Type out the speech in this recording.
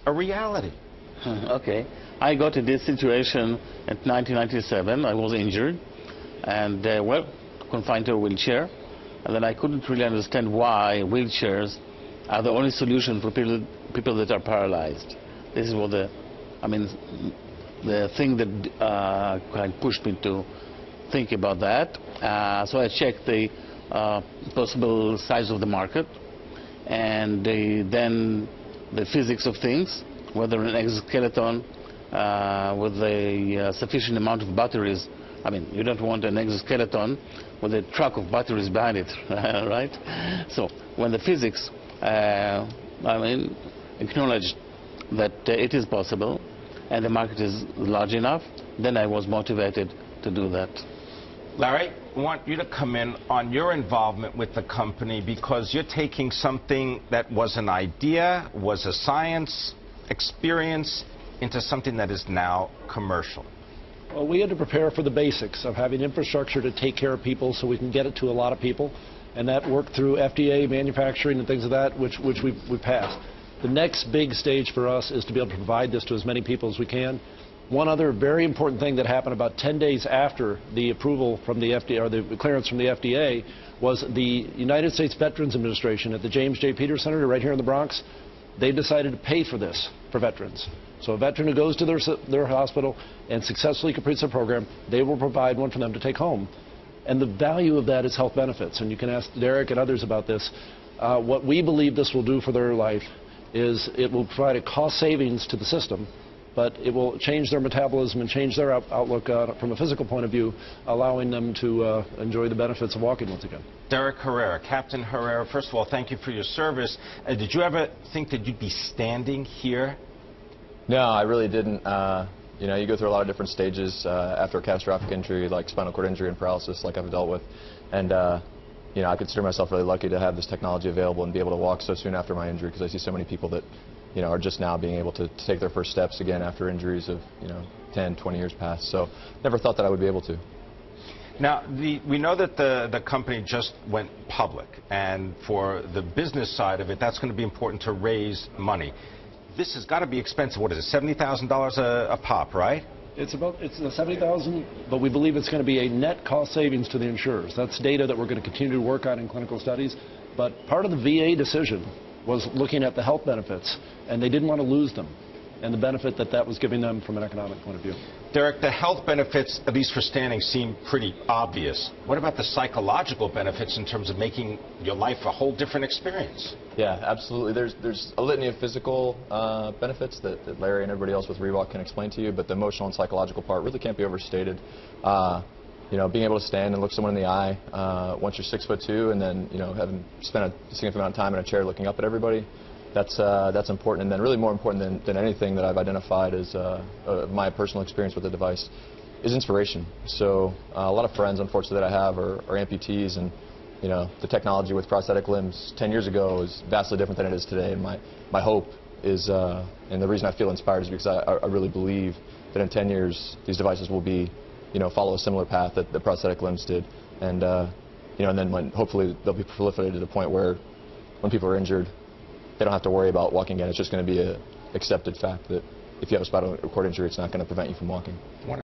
a reality? Okay. I got in this situation in 1997. I was injured and, well, confined to a wheelchair. And then I couldn't really understand why wheelchairs are the only solution for people that are paralyzed. This is what the thing that kind of pushed me to think about that. So I checked the possible size of the market and then the physics of things, whether an exoskeleton with a sufficient amount of batteries. I mean, you don't want an exoskeleton with a truck of batteries behind it, right? So when the physics, acknowledged that it is possible and the market is large enough, then I was motivated to do that. Larry, I want you to come in on your involvement with the company because you're taking something that was an idea, was a science experience, into something that is now commercial. Well, we had to prepare for the basics of having infrastructure to take care of people so we can get it to a lot of people, and that worked through FDA, manufacturing, and things of that, which we passed. The next big stage for us is to be able to provide this to as many people as we can. One other very important thing that happened about 10 days after the approval from the FDA, or the clearance from the FDA, was the United States Veterans Administration at the James J. Peters Center right here in the Bronx. They decided to pay for this for veterans. So a veteran who goes to their hospital and successfully completes their program, they will provide one for them to take home. And the value of that is health benefits. And you can ask Derek and others about this. What we believe this will do for their life is it will provide a cost savings to the system, but it will change their metabolism and change their outlook from a physical point of view, allowing them to enjoy the benefits of walking once again. Derek Herrera, Captain Herrera, first of all, thank you for your service. Did you ever think that you'd be standing here? No, I really didn't. You know, you go through a lot of different stages after a catastrophic injury, like spinal cord injury and paralysis, like I've dealt with. And, you know, I consider myself really lucky to have this technology available and be able to walk so soon after my injury, because I see so many people that, you know, are just now being able to take their first steps again after injuries of, you know, 10, 20 years past. So never thought that I would be able to. Now, we know that the company just went public, and for the business side of it, that's going to be important to raise money. This has got to be expensive. What is it, $70,000 a pop, right? It's $70,000, but we believe it's going to be a net cost savings to the insurers. That's data that we're going to continue to work on in clinical studies. But part of the VA decision was looking at the health benefits, and they didn't want to lose them, and the benefit that that was giving them from an economic point of view. Derek, the health benefits, at least for standing, seem pretty obvious. What about the psychological benefits in terms of making your life a whole different experience? Yeah, absolutely. There's a litany of physical benefits that Larry and everybody else with Rewalk can explain to you, but the emotional and psychological part really can't be overstated. You know, being able to stand and look someone in the eye once you're 6'2", and then, you know, having spent a significant amount of time in a chair looking up at everybody, that's important. And then really more important than anything that I've identified as my personal experience with the device is inspiration. So a lot of friends, unfortunately, that I have are amputees, and, you know, the technology with prosthetic limbs 10 years ago is vastly different than it is today. And my hope is, and the reason I feel inspired is because I really believe that in 10 years these devices will be, you know, follow a similar path that the prosthetic limbs did, and you know, and then hopefully they'll be proliferated to the point where when people are injured, they don't have to worry about walking again. It's just going to be an accepted fact that if you have a spinal cord injury, it's not going to prevent you from walking.